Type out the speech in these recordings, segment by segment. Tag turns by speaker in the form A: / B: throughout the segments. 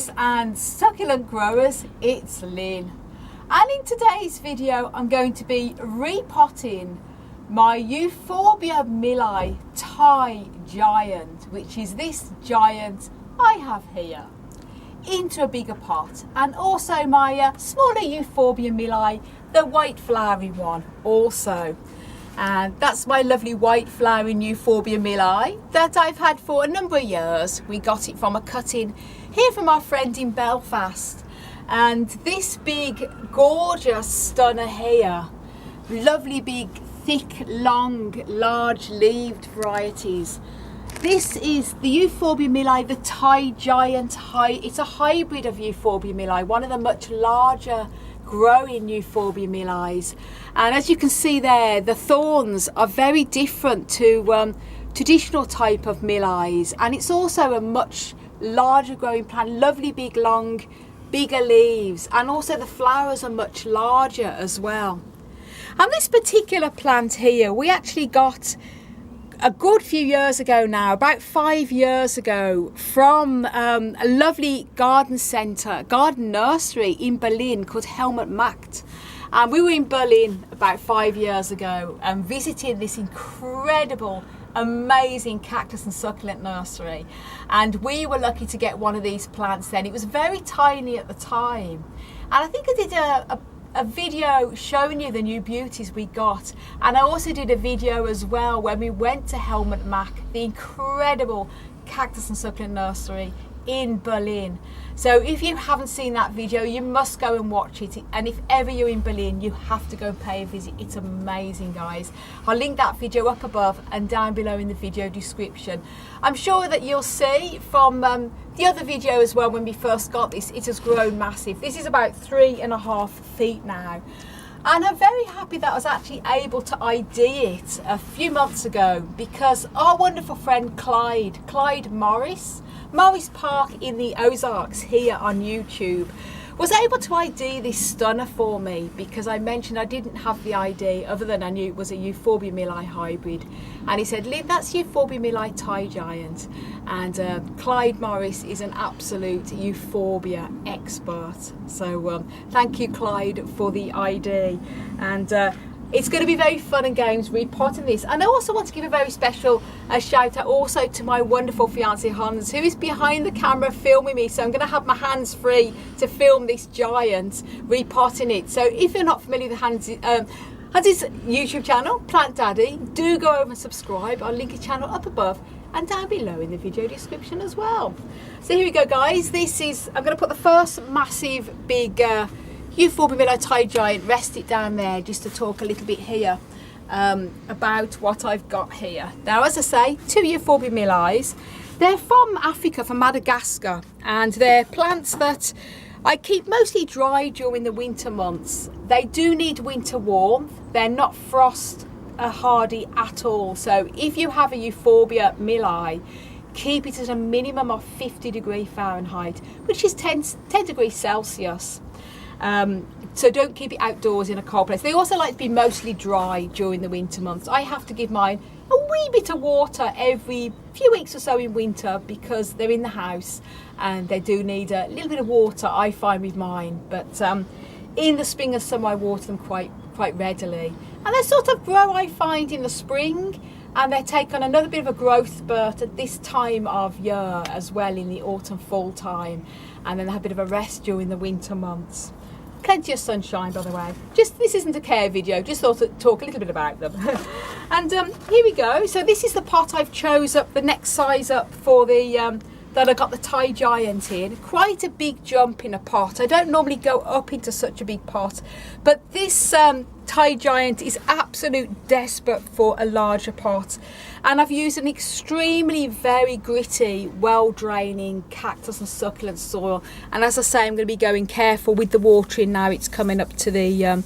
A: cactus and succulent growers, it's Lynn, and in today's video I'm going to be repotting my Euphorbia milii Thai giant, which is this giant I have here, into a bigger pot, and also my smaller Euphorbia milii, the white flowery one also. And that's my lovely white flowering Euphorbia milii that I've had for a number of years. We got it from a cutting here from our friend in Belfast. And this big gorgeous stunner here, lovely big thick long large leaved varieties. This is the Euphorbia milii, the Thai giant. It's a hybrid of Euphorbia milii, one of the much larger growing Euphorbia milii. And as you can see there, the thorns are very different to traditional type of milii, and it's also a much larger growing plant, lovely big long bigger leaves, and also the flowers are much larger as well. And this particular plant here we actually got a good few years ago now, about 5 years ago, from a lovely garden centre, garden nursery in Berlin called Helmut Macht. And we were in Berlin about 5 years ago and visiting this incredible, amazing cactus and succulent nursery. And we were lucky to get one of these plants then. It was very tiny at the time. And I think I did a video showing you the new beauties we got, and I also did a video as well when we went to Helmut Macht, the incredible cactus and succulent nursery in Berlin. So if you haven't seen that video, you must go and watch it, and if ever you're in Berlin, you have to go and pay a visit. It's amazing, guys. I'll link that video up above and down below in the video description. I'm sure that you'll see from the other video as well, when we first got this, it has grown massive. This is about 3.5 feet now. And I'm very happy that I was actually able to ID it a few months ago, because our wonderful friend Clyde Morris Park in the Ozarks here on YouTube, was able to ID this stunner for me, because I mentioned I didn't have the ID other than I knew it was a Euphorbia milii hybrid. And he said, Lynn, that's Euphorbia milii Thai giant. And Clyde Morris is an absolute Euphorbia expert. So thank you, Clyde, for the ID. And it's going to be very fun and games repotting this. And I also want to give a very special shout out also to my wonderful fiance Hans, who is behind the camera filming me. So I'm going to have my hands free to film this giant, repotting it. So if you're not familiar with Hans' YouTube channel, Plant Daddy, do go over and subscribe. I'll link his channel up above and down below in the video description as well. So here we go, guys. This is, I'm going to put the first massive big Euphorbia milii Thai giant, rest it down there just to talk a little bit here about what I've got here. Now, as I say, 2 Euphorbia milii. They're from Africa, from Madagascar, and they're plants that I keep mostly dry during the winter months. They do need winter warmth. They're not frost hardy at all. So if you have a Euphorbia milii, keep it at a minimum of 50°F, which is 10 degrees Celsius. So don't keep it outdoors in a cold place. They also like to be mostly dry during the winter months. I have to give mine a wee bit of water every few weeks or so in winter, because they're in the house and they do need a little bit of water, I find, with mine. But in the spring and summer I water them quite readily. And they sort of grow, I find, in the spring, and they take on another bit of a growth spurt at this time of year as well, in the autumn fall time, and then they have a bit of a rest during the winter months. Plenty of sunshine, by the way. Just, this isn't a care video, just thought to talk a little bit about them. And here we go. So this is the pot I've chose up, the next size up for the that I got the Thai giant in. Quite a big jump in a pot. I don't normally go up into such a big pot, but this Thai giant is absolute desperate for a larger pot. And I've used an extremely very gritty, well draining cactus and succulent soil. And as I say, I'm going to be going careful with the watering now. It's coming up to the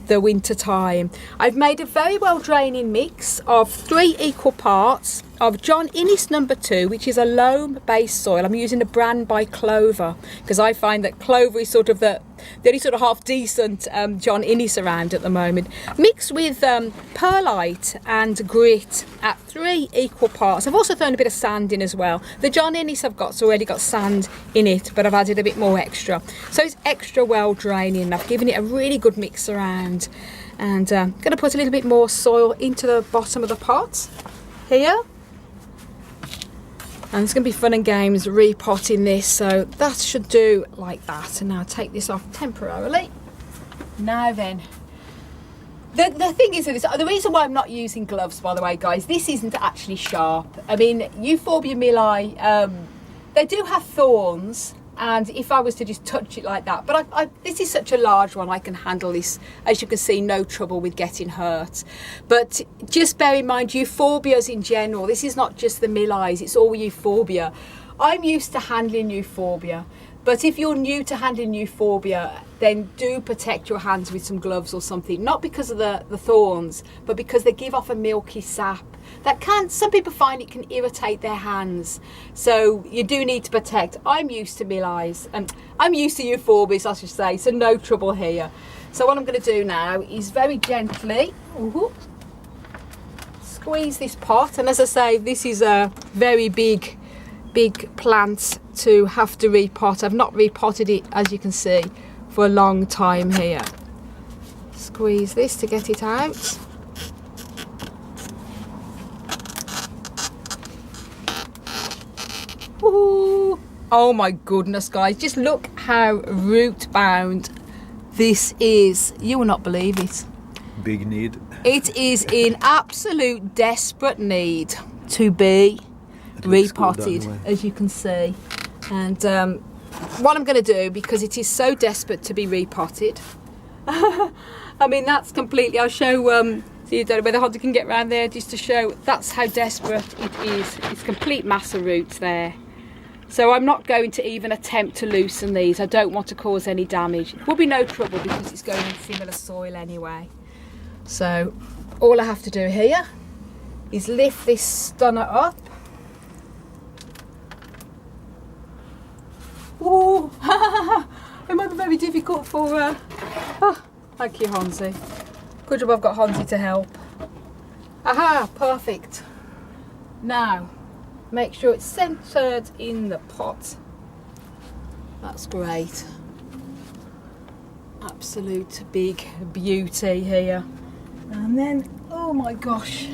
A: winter time. I've made a very well draining mix of 3 equal parts of John Innes number 2, which is a loam based soil. I'm using a brand by Clover because I find that Clover is sort of the only sort of half decent John Innes around at the moment, mixed with perlite and grit at 3 equal parts. I've also thrown a bit of sand in as well. The John Innes I've got's already got sand in it, but I've added a bit more extra, so it's extra well draining. I've given it a really good mix around, and I'm going to put a little bit more soil into the bottom of the pot here, and it's going to be fun and games repotting this, so that should do like that. And now I'll take this off temporarily. Now then, the thing is with this, the reason why I'm not using gloves, by the way guys, this isn't actually sharp. I mean, Euphorbia milii, they do have thorns, and if I was to just touch it like that, but this is such a large one, I can handle this, as you can see, no trouble with getting hurt. But just bear in mind, euphorbias in general, this is not just the millis, it's all Euphorbia. I'm used to handling Euphorbia, but if you're new to handling Euphorbia, then do protect your hands with some gloves or something, not because of the thorns, but because they give off a milky sap that can, some people find it can irritate their hands, so you do need to protect. I'm used to millis, and I'm used to euphorbias, I should say, so no trouble here. So what I'm going to do now is very gently squeeze this pot, and as I say, this is a very big plant to have to repot. I've not repotted it, as you can see, for a long time here. Squeeze this to get it out. Ooh. Oh my goodness guys, just look how root bound this is. You will not believe it.
B: Big need.
A: It is in absolute desperate need to be repotted, as you can see. And what I'm going to do, because it is so desperate to be repotted, I mean, that's completely, I'll show so you don't know whether Honda can get around there, just to show that's how desperate it is. It's complete mass of roots there. So I'm not going to even attempt to loosen these. I don't want to cause any damage. It will be no trouble because it's going in similar soil anyway. So all I have to do here is lift this stunner up. Ooh, it might be very difficult for thank you, Honzi. Good job I've got Honzi to help. Aha, perfect. Now make sure it's centered in the pot. That's great. Absolute big beauty here. And then, oh my gosh,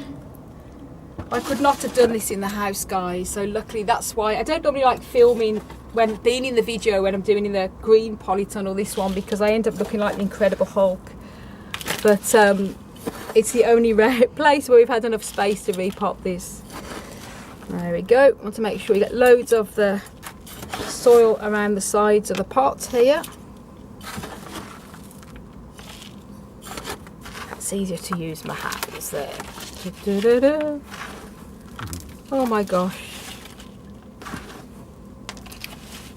A: I could not have done this in the house, guys, so luckily that's why I don't normally like filming when being in the video when I'm doing in the green polytunnel, this one, because I end up looking like the Incredible Hulk. But it's the only place where we've had enough space to repot this. There we go. Want to make sure you get loads of the soil around the sides of the pot here. It's easier to use my hands there. Oh my gosh.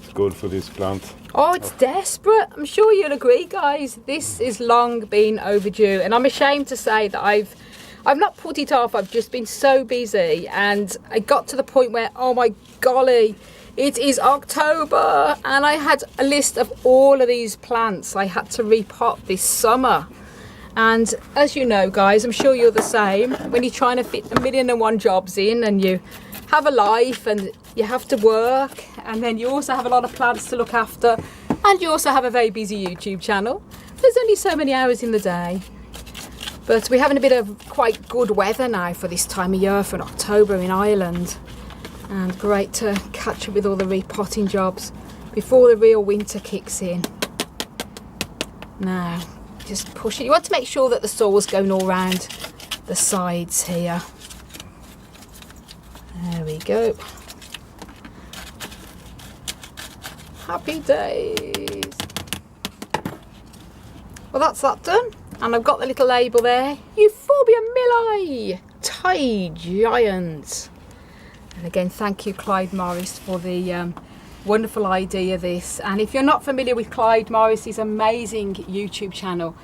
B: It's good for this plant.
A: Oh, it's desperate. I'm sure you'll agree, guys. This is long been overdue, and I'm ashamed to say that I've not put it off. I've just been so busy, and I got to the point where, oh my golly, it is October, and I had a list of all of these plants I had to repot this summer. And as you know, guys, I'm sure you're the same, when you're trying to fit 1,000,001 jobs in, and you have a life and you have to work, and then you also have a lot of plants to look after, and you also have a very busy YouTube channel. There's only so many hours in the day. But we're having a bit of quite good weather now for this time of year, for October in Ireland. And great to catch up with all the repotting jobs before the real winter kicks in. Now, just push it. You want to make sure that the soil's going all around the sides here. There we go. Happy days. Well, that's that done. And I've got the little label there, Euphorbia milii, Thai giant. And again, thank you, Clyde Morris, for the wonderful idea of this. And if you're not familiar with Clyde Morris's amazing YouTube channel,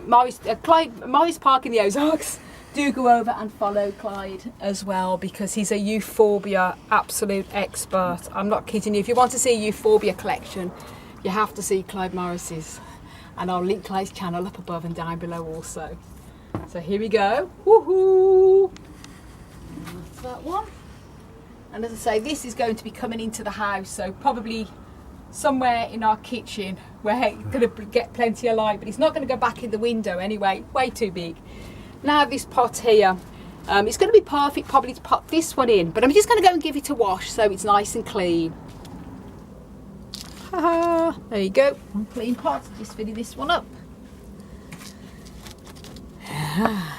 A: Morris Park in the Ozarks, do go over and follow Clyde as well, because he's a Euphorbia absolute expert. I'm not kidding you. If you want to see a Euphorbia collection, you have to see Clyde Morris's, and I'll link Clyde's channel up above and down below also. So here we go. Woohoo! That's that one. And as I say, this is going to be coming into the house, so probably somewhere in our kitchen where it's going to get plenty of light, but it's not going to go back in the window anyway, way too big. Now this pot here, it's going to be perfect probably to pop this one in, but I'm just going to go and give it a wash so it's nice and clean. There you go, clean pot, just filling this one up.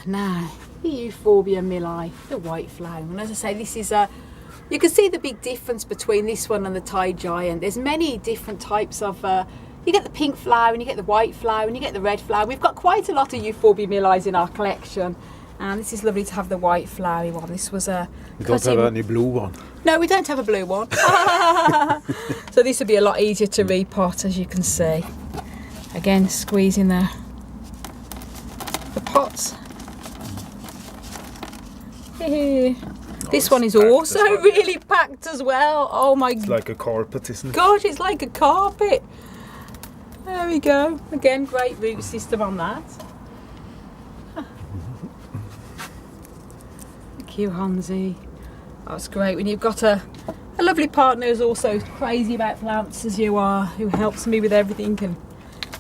A: Now, the Euphorbia milli, the white flower, and as I say, this is a, you can see the big difference between this one and the Thai giant. There's many different types of, you get the pink flower and you get the white flower and you get the red flower. We've got quite a lot of Euphorbia millis in our collection, and this is lovely to have the white flowery one. This was a
B: You don't have any blue one?
A: No, we don't have a blue one. So this would be a lot easier to repot, as you can see. Again, squeezing the pots. This one is also really packed as well. Oh my god.
B: It's like a carpet, isn't it?
A: Gosh, it's like a carpet. There we go. Again, great root system on that. Thank you, Hansi. That's great when you've got a lovely partner who's also crazy about plants as you are, who helps me with everything and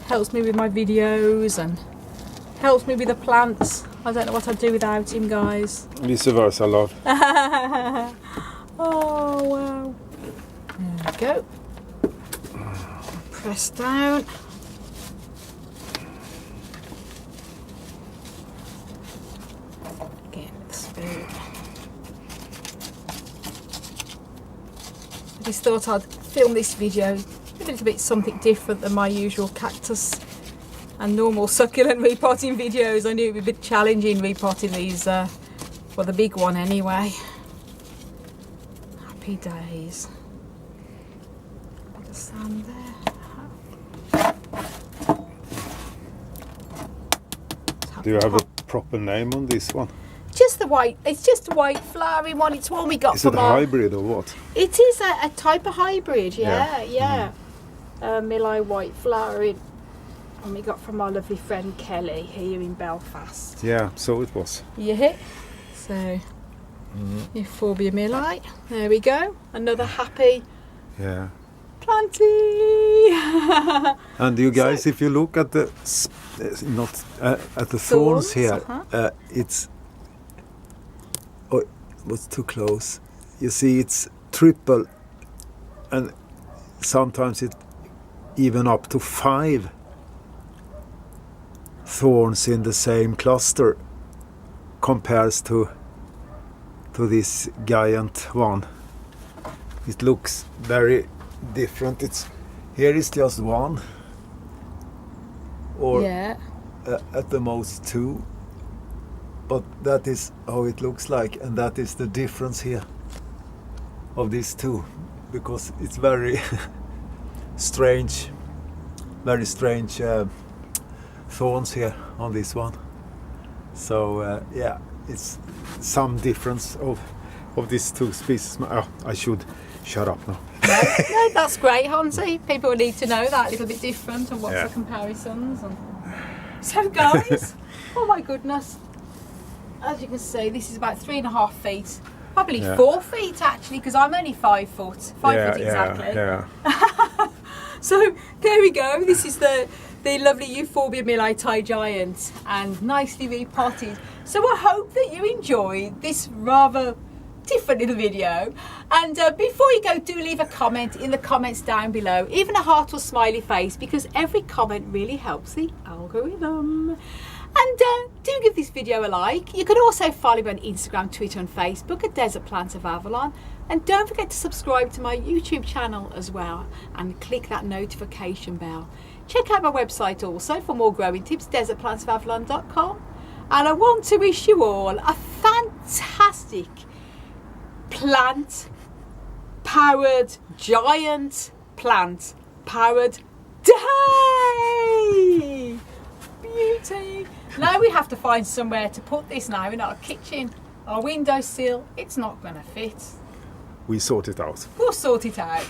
A: helps me with my videos and helps me with the plants. I don't know what I'd do without him, guys.
B: Vice versa, love.
A: Oh, wow. There we go. Press down. Again with the spoon. I just thought I'd film this video a little bit something different than my usual cactus and normal succulent repotting videos. I knew it would be a bit challenging repotting these, for the big one anyway. Happy days. Bit of sand there.
B: Do you have a proper name on this one?
A: Just the white, it's just a white flowery one. It's one we got
B: Is it
A: from
B: a hybrid or what?
A: It is a type of hybrid, yeah.
B: Yeah.
A: Milli white flowering. And we got from our lovely friend Kelly here in Belfast.
B: Yeah, so it was.
A: Yeah. So, Euphorbia milli. There we go. Another happy
B: Yeah.
A: planty.
B: And you guys, if you look at the at the thorns here, it's it was too close. You see, it's triple, and sometimes it even up to 5 thorns in the same cluster compares to this giant one. It looks very different. Here is just one, or at the most 2, but that is how it looks like, and that is the difference here of these two, because it's very strange, very strange thorns here on this one. So yeah, it's some difference of these two species. Oh, I should shut up now.
A: No, that's great, Hansi. People need to know that a little bit different and what's the comparisons. And so guys, oh my goodness, as you can see, this is about 3.5 feet, probably 4 feet actually, because I'm only 5 foot, 5 foot exactly.
B: Yeah.
A: So there we go. This is the lovely Euphorbia milli Thai giant, and nicely repotted. So I hope that you enjoyed this rather different little video, and before you go, do leave a comment in the comments down below, even a heart or smiley face, because every comment really helps the algorithm. And do give this video a like. You can also follow me on Instagram, Twitter and Facebook at Desert Plants of Avalon, and don't forget to subscribe to my YouTube channel as well, and click that notification bell. Check out my website also for more growing tips, desertplantsofavalon.com. And I want to wish you all a fantastic plant-powered, giant plant-powered day! Beauty! Now we have to find somewhere to put this now in our kitchen. Our windowsill, it's not going to fit.
B: We sort it out.
A: We'll sort it out.